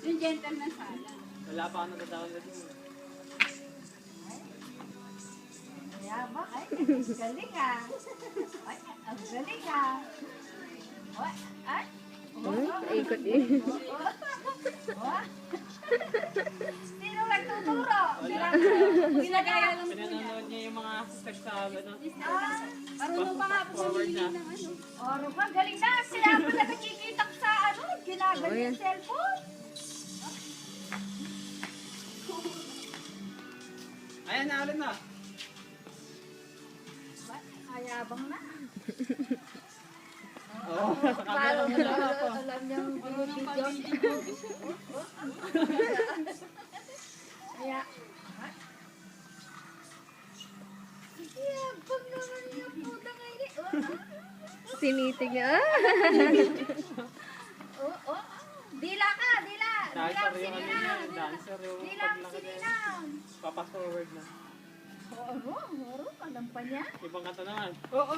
Yung gentle na sala. Wala pa ako nagtatawag na din. Yabang, ay, galing ah. Ay, ang galing ah. Ay, Ikot eh. sino nagtuturo? Ginagaya lang po niya. Pinanonood niya yung mga steps sa ano. Marunong pa nga po Forward pumili na. ng ano. Oro pa, galing na. Sila mo na nakikita ko sa ano, ginagawa Oh, yan. yung cellphone. Ayan na, alin na. Ayabang na. Oo, sa Paano camera mo na ako. alam niyang video? Kaya, yabang naman yung puta ngayon. Sinitig niya. Dila ka, dila. Dancer yung ano niya. Dancer yung Dila, paglakad niya. sinilang. Papas forward na. Oro, alam pa niya. Ibang kanta naman. Oo.